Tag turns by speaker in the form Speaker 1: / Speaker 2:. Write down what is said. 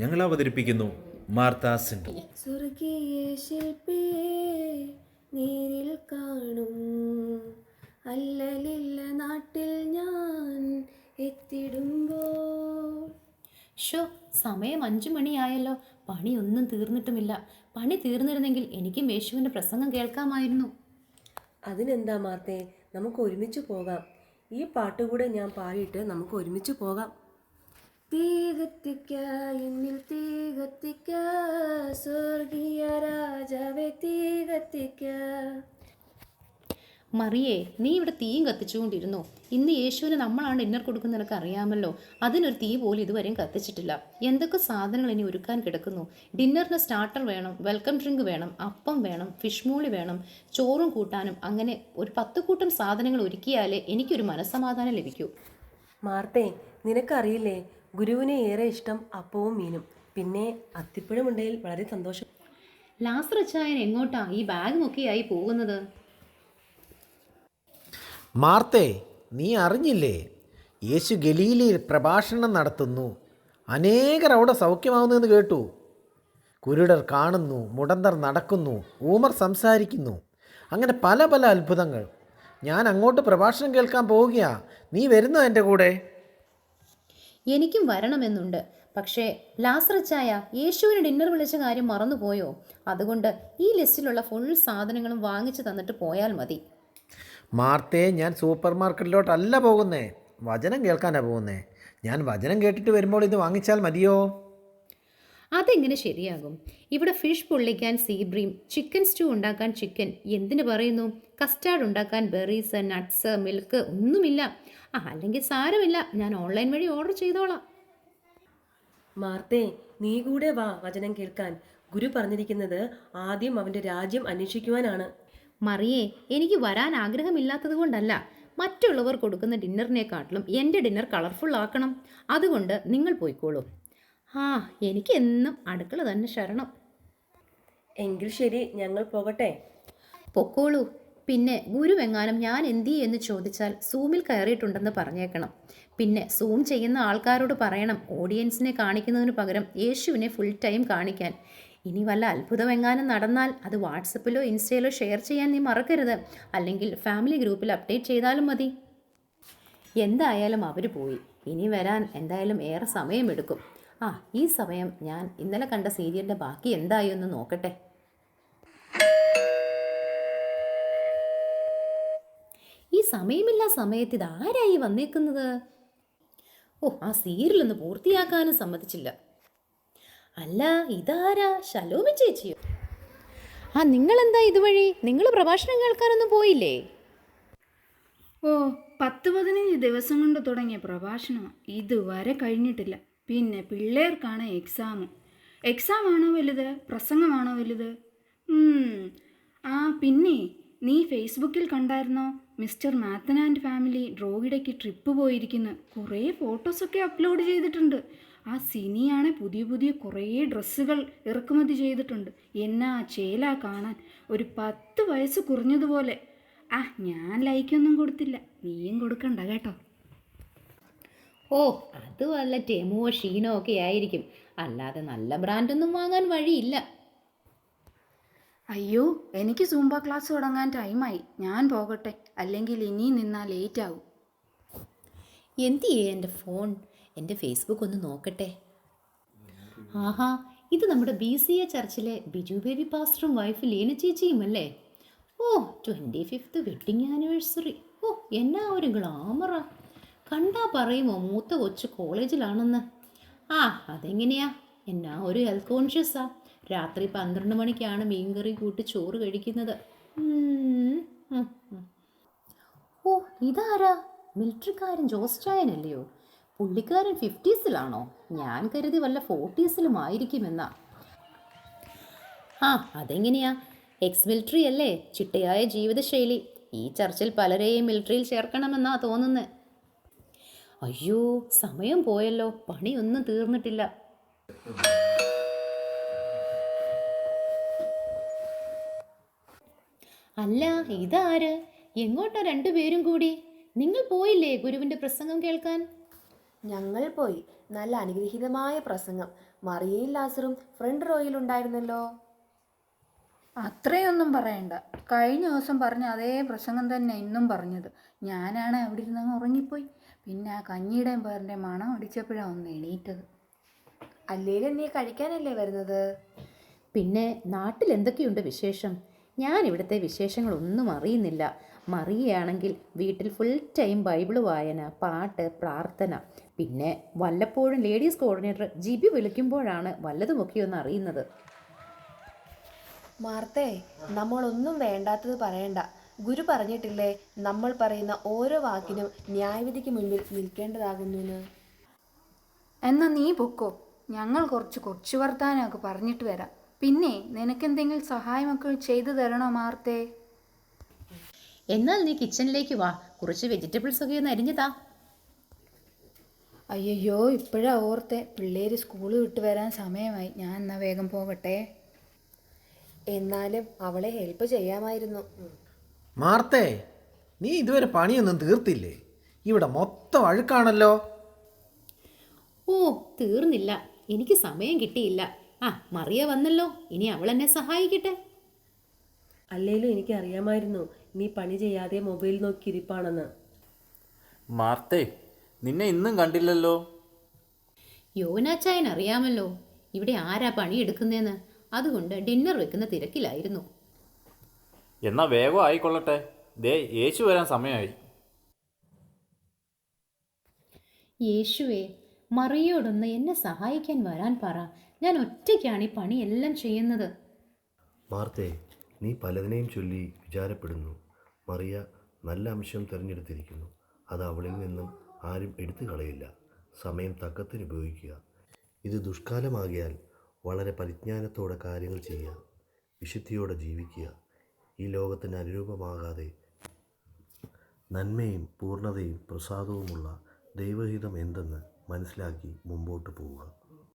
Speaker 1: ഞങ്ങൾ അവതരിപ്പിക്കുന്നു Martha syndrome.
Speaker 2: സ്വർഗീയ ശില്പിയെ നേരിൽ കാണും അല്ലലില്ല നാട്ടിൽ ഞാൻ എത്തിടുമ്പോൾ.
Speaker 3: സമയം 5 മണിയായല്ലോ. പണിയൊന്നും തീർന്നിട്ടുമില്ല. പണി തീർന്നിരുന്നെങ്കിൽ എനിക്കും യേശുവിൻ്റെ പ്രസംഗം കേൾക്കാമായിരുന്നു.
Speaker 2: അതിനെന്താ മാർത്തേ, നമുക്ക് ഒരുമിച്ച് പോകാം. ഈ പാട്ടുകൂടെ ഞാൻ പാടിയിട്ട് നമുക്ക് ഒരുമിച്ച് പോകാം. തീ കത്തിക്ക, എന്നിൽ തീ കത്തിക്ക, സ്വർഗീയ രാജാവേ തീ കത്തിക്ക.
Speaker 3: മറിയേ, നീ ഇവിടെ തീയും കത്തിച്ചുകൊണ്ടിരുന്നു. ഇന്ന് യേശുവിന് നമ്മളാണ് ഡിന്നർ കൊടുക്കുന്ന നിനക്ക് അറിയാമല്ലോ. അതിനൊരു തീ പോലും ഇതുവരെയും കത്തിച്ചിട്ടില്ല. എന്തൊക്കെ സാധനങ്ങൾ ഇനി ഒരുക്കാൻ കിടക്കുന്നു. ഡിന്നറിന് സ്റ്റാർട്ടർ വേണം, വെൽക്കം ഡ്രിങ്ക് വേണം, അപ്പം വേണം, ഫിഷ് മോളി വേണം, ചോറും കൂട്ടാനും, അങ്ങനെ ഒരു 10 കൂട്ടം സാധനങ്ങൾ ഒരുക്കിയാലേ എനിക്കൊരു മനസ്സമാധാനം ലഭിക്കൂ.
Speaker 2: മാർത്തേ, നിനക്കറിയില്ലേ, ഗുരുവിന് ഏറെ ഇഷ്ടം അപ്പവും മീനും, പിന്നെ അത്തിപ്പഴം ഉണ്ടെങ്കിൽ വളരെ സന്തോഷം.
Speaker 3: ലാസറച്ചായൻ എങ്ങോട്ടാ ഈ ബാഗുമൊക്കെയായി പോകുന്നത്?
Speaker 4: മാർത്തേ, നീ അറിഞ്ഞില്ലേ, യേശു ഗലീലയിൽ പ്രഭാഷണം നടത്തുന്നു. അനേകർ അവിടെ സൗഖ്യമാവുന്നതെന്ന് കേട്ടു. കുരുടർ കാണുന്നു, മുടന്തർ നടക്കുന്നു, ഊമർ സംസാരിക്കുന്നു, അങ്ങനെ പല പല അത്ഭുതങ്ങൾ. ഞാൻ അങ്ങോട്ട് പ്രഭാഷണം കേൾക്കാൻ പോവുകയാ. നീ വരുന്നോ എൻ്റെ കൂടെ?
Speaker 3: എനിക്കും വരണമെന്നുണ്ട്. പക്ഷേ ലാസറച്ചായ, യേശുവിന് ഡിന്നർ വിളിച്ച കാര്യം മറന്നുപോയോ? അതുകൊണ്ട് ഈ ലിസ്റ്റിലുള്ള ഫുൾ സാധനങ്ങളും വാങ്ങിച്ചു തന്നിട്ട് പോയാൽ മതി.
Speaker 4: മാർത്തേ, ഞാൻ സൂപ്പർ മാർക്കറ്റിലോട്ടല്ല പോകുന്നേ, വചനം കേൾക്കാനാണ് പോകുന്നേ. ഞാൻ വചനം കേട്ടിട്ട് വരുമ്പോൾ ഇത് വാങ്ങിച്ചാൽ മതിയോ?
Speaker 3: അതെങ്ങനെ ശരിയാകും? ഇവിടെ ഫിഷ് പൊള്ളിക്കാൻ സീബ്രീം, ചിക്കൻ സ്റ്റൂ ഉണ്ടാക്കാൻ ചിക്കൻ, എന്തിനു പറയുന്നു, കസ്റ്റാർഡ് ഉണ്ടാക്കാൻ ബെറീസ്, നട്ട്സ്, മിൽക്ക് ഒന്നുമില്ല. അല്ലെങ്കിൽ സാരമില്ല, ഞാൻ ഓൺലൈൻ വഴി ഓർഡർ ചെയ്തോളാം.
Speaker 2: മാർത്തേ, നീ കൂടെ വാ വചനം കേൾക്കാൻ. ഗുരു പറഞ്ഞിരിക്കുന്നത് ആദ്യം അവൻ്റെ രാജ്യം അന്വേഷിക്കുവാനാണ്.
Speaker 3: മറിയേ, എനിക്ക് വരാൻ ആഗ്രഹമില്ലാത്തത് കൊണ്ടല്ല. മറ്റുള്ളവർ കൊടുക്കുന്ന ഡിന്നറിനെക്കാട്ടിലും എൻ്റെ ഡിന്നർ കളർഫുൾ ആക്കണം. അതുകൊണ്ട് നിങ്ങൾ പോയിക്കോളൂ. എനിക്ക് എന്നും അടുക്കള തന്നെ ശരണം.
Speaker 2: എങ്കിൽ ശരി, ഞങ്ങൾ പോകട്ടെ.
Speaker 3: പൊക്കോളൂ. പിന്നെ ഗുരുവെങ്ങാനും ഞാൻ എന്തി എന്ന് ചോദിച്ചാൽ സൂമിൽ കയറിയിട്ടുണ്ടെന്ന് പറഞ്ഞേക്കണം. പിന്നെ സൂം ചെയ്യുന്ന ആൾക്കാരോട് പറയണം ഓഡിയൻസിനെ കാണിക്കുന്നതിന് പകരം യേശുവിനെ ഫുൾ ടൈം കാണിക്കാൻ. ഇനി വല്ല അത്ഭുതമെങ്ങാനും നടന്നാൽ അത് വാട്സപ്പിലോ ഇൻസ്റ്റയിലോ ഷെയർ ചെയ്യാൻ നീ മറക്കരുത്. അല്ലെങ്കിൽ ഫാമിലി ഗ്രൂപ്പിൽ അപ്ഡേറ്റ് ചെയ്താലും മതി. എന്തായാലും അവർ പോയി. ഇനി വരാൻ എന്തായാലും ഏറെ സമയമെടുക്കും. ഈ സമയം ഞാൻ ഇന്നലെ കണ്ട സീരിയലിൻ്റെ ബാക്കി എന്തായി ഒന്ന് നോക്കട്ടെ. ഈ സമയമില്ല സമയത്ത് ഇതാരായി വന്നേക്കുന്നത്? ആ സീരിയലൊന്ന് പൂർത്തിയാക്കാനും സമ്മതിച്ചില്ല. അല്ല, ഇതാരാ? ശലോമി ചേച്ചിയോ? നിങ്ങളെന്താ ഇതുവഴി? നിങ്ങൾ പ്രഭാഷണം കേൾക്കാനൊന്നും പോയില്ലേ?
Speaker 5: 10-15 ദിവസം കൊണ്ട് തുടങ്ങിയ പ്രഭാഷണം ഇതുവരെ കഴിഞ്ഞിട്ടില്ല. പിന്നെ പിള്ളേർക്കാണ് എക്സാം ആണോ വലുത്, പ്രസംഗമാണോ വലുത്? പിന്നെ നീ ഫേസ്ബുക്കിൽ കണ്ടായിരുന്നോ, മിസ്റ്റർ മാത്തൻ ആൻഡ് ഫാമിലി ഡ്രോഗിടയ്ക്ക് ട്രിപ്പ് പോയിരിക്കുന്നു. കുറേ ഫോട്ടോസൊക്കെ അപ്ലോഡ് ചെയ്തിട്ടുണ്ട്. ആ സിനിയാണ് പുതിയ കുറേ ഡ്രസ്സുകൾ ഇറക്കുമതി ചെയ്തിട്ടുണ്ട്. എന്നാ ചേല കാണാൻ, ഒരു 10 വയസ്സ് കുറഞ്ഞതുപോലെ. ഞാൻ ലൈക്കൊന്നും കൊടുത്തില്ല, നീയും കൊടുക്കണ്ട കേട്ടോ.
Speaker 3: അത് വല്ല ടെമോ ഷീനോ ഒക്കെ ആയിരിക്കും, അല്ലാതെ നല്ല ബ്രാൻഡൊന്നും വാങ്ങാൻ വഴിയില്ല.
Speaker 5: അയ്യോ, എനിക്ക് സൂംബ ക്ലാസ് തുടങ്ങാൻ ടൈമായി. ഞാൻ പോകട്ടെ, അല്ലെങ്കിൽ ഇനി നിന്നാൽ ലേറ്റ് ആവും.
Speaker 3: എന്തിയേ എൻ്റെ ഫോൺ? എൻ്റെ ഫേസ്ബുക്ക് ഒന്ന് നോക്കട്ടെ. ഇത് നമ്മുടെ BCA ചർച്ചിലെ ബിജു ബേബി പാസ്റ്ററും വൈഫ് ലീന ചേച്ചിയും അല്ലേ? 25th wedding anniversary. എന്നാ ഒരു ഗ്ലാമറാ. കണ്ടാ പറയുമോ മൂത്ത കൊച്ചു കോളേജിലാണെന്ന്? അതെങ്ങനെയാ? എന്നാ ഒരു ഹെൽത്ത് കോൺഷ്യസാ. രാത്രി 12 മണിക്കാണ് മീൻകറി കൂട്ടി ചോറ് കഴിക്കുന്നത്. ഇതാരാ? മിലിറ്ററിക്കാരൻ ജോസ് ചായനല്ലയോ? പുള്ളിക്കാരൻ 50s ഞാൻ കരുതി വല്ല 40s ആയിരിക്കുമെന്നാ. അതെങ്ങനെയാ? എക്സ് മിലിറ്ററി അല്ലേ? ചിട്ടയായ ജീവിതശൈലി. ഈ ചർച്ചിൽ പലരെയും മിലിറ്ററിയിൽ ചേർക്കണമെന്നാ തോന്നുന്നത്. അയ്യോ, സമയം പോയല്ലോ, പണിയൊന്നും തീർന്നിട്ടില്ല. അല്ല, ഇതാര്? എങ്ങോട്ടാ രണ്ടുപേരും കൂടി? നിങ്ങൾ പോയില്ലേ ഗുരുവിൻ്റെ പ്രസംഗം കേൾക്കാൻ?
Speaker 2: ഞങ്ങൾ പോയി. നല്ല അനുഗ്രഹീതമായ പ്രസംഗം.
Speaker 6: മറിയയും ലാസറും ഫ്രണ്ട് റോയിലുണ്ടായിരുന്നല്ലോ.
Speaker 5: അത്രയൊന്നും പറയണ്ട. കഴിഞ്ഞ ദിവസം പറഞ്ഞ അതേ പ്രസംഗം തന്നെ ഇന്നും പറഞ്ഞത്. ഞാനാണ് അവിടെ ഇരുന്നങ്ങ് ഉറങ്ങിപ്പോയി. പിന്നെ ആ കഞ്ഞിയുടെയും പേരിൻ്റെ മണം അടിച്ചപ്പോഴാണ് ഒന്ന് എണീറ്റത്.
Speaker 6: അല്ലേലും നീ കഴിക്കാനല്ലേ വരുന്നത്?
Speaker 3: പിന്നെ നാട്ടിൽ എന്തൊക്കെയുണ്ട് വിശേഷം? ഞാൻ ഇവിടുത്തെ വിശേഷങ്ങളൊന്നും അറിയുന്നില്ല. മറിയയാണെങ്കിൽ വീട്ടിൽ ഫുൾ ടൈം ബൈബിള് വായന, പാട്ട്, പ്രാർത്ഥന. പിന്നെ വല്ലപ്പോഴും ലേഡീസ് കോർഡിനേറ്റർ ജിബി വിളിക്കുമ്പോഴാണ് വല്ലതുമൊക്കെ ഒന്ന് അറിയുന്നത്.
Speaker 6: മാർത്തേ, നമ്മളൊന്നും വേണ്ടാത്തത് പറയണ്ട. ഗുരു പറഞ്ഞിട്ടില്ലേ നമ്മൾ പറയുന്ന ഓരോ വാക്കിനും ന്യായവിധിക്ക് മുൻപിൽ നിൽക്കേണ്ടതാകുന്നു.
Speaker 5: എന്നാൽ നീ പൊക്കോ, ഞങ്ങൾ കുറച്ച് വർത്താനമൊക്കെ പറഞ്ഞിട്ട് വരാം. പിന്നെ നിനക്കെന്തെങ്കിലും സഹായമൊക്കെ ചെയ്തു തരണോ മാർത്തേ?
Speaker 3: എന്നാൽ നീ കിച്ചണിലേക്ക് വാ, കുറച്ച് വെജിറ്റബിൾസ് ഒക്കെ ഒന്ന് അരിഞ്ഞതാ.
Speaker 5: അയ്യോ, ഇപ്പോഴാ ഓർത്തെ. പിള്ളേർ സ്കൂൾ വിട്ട് വരാൻ സമയമായി. ഞാൻ എന്നാൽ വേഗം പോകട്ടെ.
Speaker 6: എന്നാലും അവളെ ഹെൽപ്പ് ചെയ്യാമായിരുന്നു.
Speaker 4: മാർത്തേ, നീ ഇതുവരെ പണിയൊന്നും തീർത്തില്ലേ? ഇവിടെ മൊത്തം അഴുക്കാണല്ലോ.
Speaker 3: ഓ, തീർന്നില്ല. എനിക്ക് സമയം കിട്ടിയില്ല. ആ, മറിയ വന്നല്ലോ, ഇനി അവൾ എന്നെ സഹായിക്കട്ടെ.
Speaker 2: അല്ലേലും എനിക്ക് അറിയാമായിരുന്നു നീ പണി ചെയ്യാതെ മൊബൈൽ നോക്കി ഇരിപ്പാണെന്ന്.
Speaker 1: മാർത്തേ, നിന്നെ ഇന്നും കണ്ടില്ലല്ലോ.
Speaker 3: യോനാച്ചായൻ അറിയാമല്ലോ ഇവിടെ ആരാ പണിയെടുക്കുന്നതെന്ന്. അതുകൊണ്ട് ഡിന്നർ വെക്കുന്ന തിരക്കിലായിരുന്നു.
Speaker 1: എന്നാ വേഗം ആയിക്കൊള്ളട്ടെ. ദേ യേശു വരാൻ സമയമായി.
Speaker 3: യേശുവേ, മറിയോടൊന്ന് എന്നെ സഹായിക്കാൻ വരാൻ പറ. ഞാൻ ഒറ്റയ്ക്കാണ് ഈ പണിയെല്ലാം ചെയ്യുന്നത്.
Speaker 7: മാർത്തേ, നീ പലതിനെയും ചൊല്ലി വിചാരപ്പെടുന്നു. മറിയ നല്ല അംശം തിരഞ്ഞെടുത്തിരിക്കുന്നു. അത് അവളിൽ നിന്നും ആരും എടുത്തു കളയില്ല. സമയം തക്കത്തിന് ഉപയോഗിക്കുക. ഇത് ദുഷ്കാലമാകിയാൽ വളരെ പരിജ്ഞാനത്തോടെ കാര്യങ്ങൾ ചെയ്യുക. വിശുദ്ധിയോടെ ജീവിക്കുക. ഈ ലോകത്തിന് അനുരൂപമാകാതെ നന്മയും പൂർണ്ണതയും പ്രസാദവുമുള്ള ദൈവഹിതം എന്തെന്ന് മനസ്സിലാക്കി മുമ്പോട്ട് പോവുക.